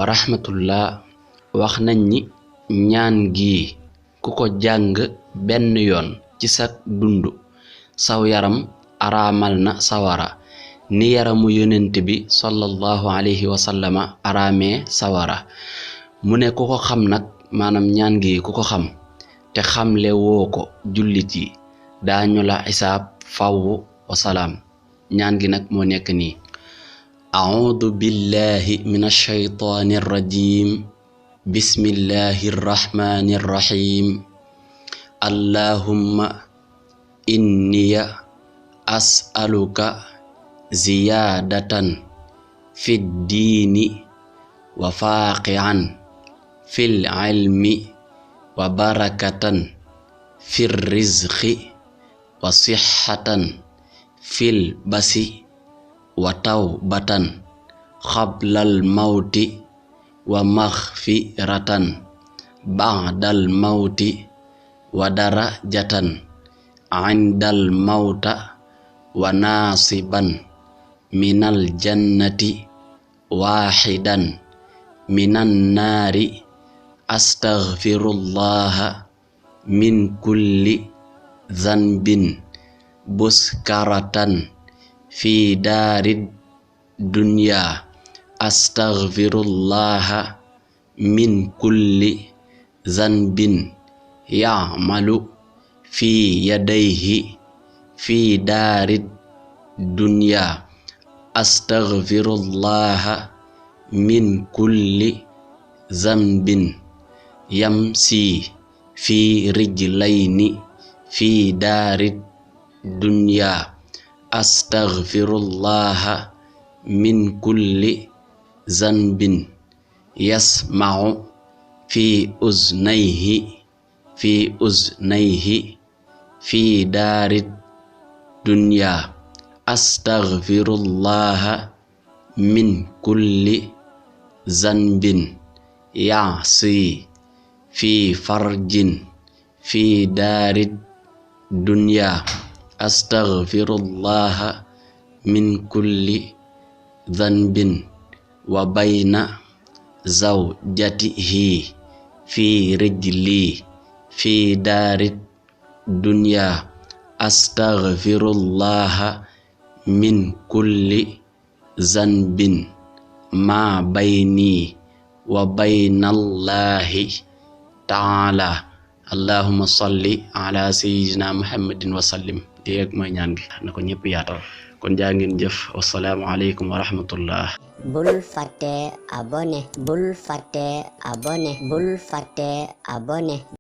wa rahmatullah wax nañ ni ñaan gi ku ko jàng benn yoon ci sa dundu saw yaram araamal na sawara ni yaramu yonent bi sallallahu alayhi wa sallama araamee sawara mu ne ku ko xam nag maanaam ñaan gi ku ko xam te xamle woo ko jullit yi daañu la xisaab fawwu wa salaam ñaan gi nag moo nekk nii: a'uudu billahi minash shaytaanir rajiim bismillahir rahmaanir rahiim allahumma inniya as'aluka ziyaadatan fid diini wa faaqi'an fil ilmi wa barakatan fir rizqi wa sihhatan fil basi wa tawbatan qablal mawti wa maghfiratan ba'dal mawti wa darajatan 'indal mawta wa nasiban minal jannati wahidan minan nari astaghfirullaha min kulli dhanbin buskaratan fi darid dunya astaghfirullaha min kulli dhanbin ya'malu fi yadayhi fi darid dunya astaghfirullaha min kulli dhanbin yamsi fi rijlayni fi darid dunya astaghfirullaha min kulli dhanbin yasma'u fi uznayhi fi darid dunya astaghfirullaha min kulli dhanbin ya'si fi farjin fi darid dunya astaghfirullaha min kulli dhanbin wa bayna zawjatihi fi rijli fi darid dunya astaghfirullaha min kulli dhanbin ma bayni wa baynallahi ta'ala allahumma salli ala sayyidina muhammadin wa sallim di rek mooy ñaan gi na ko ñëpp yaatal kon jaa ngeen jëf wassalaamu aleykum wa rahmatullah bul fàtte abonné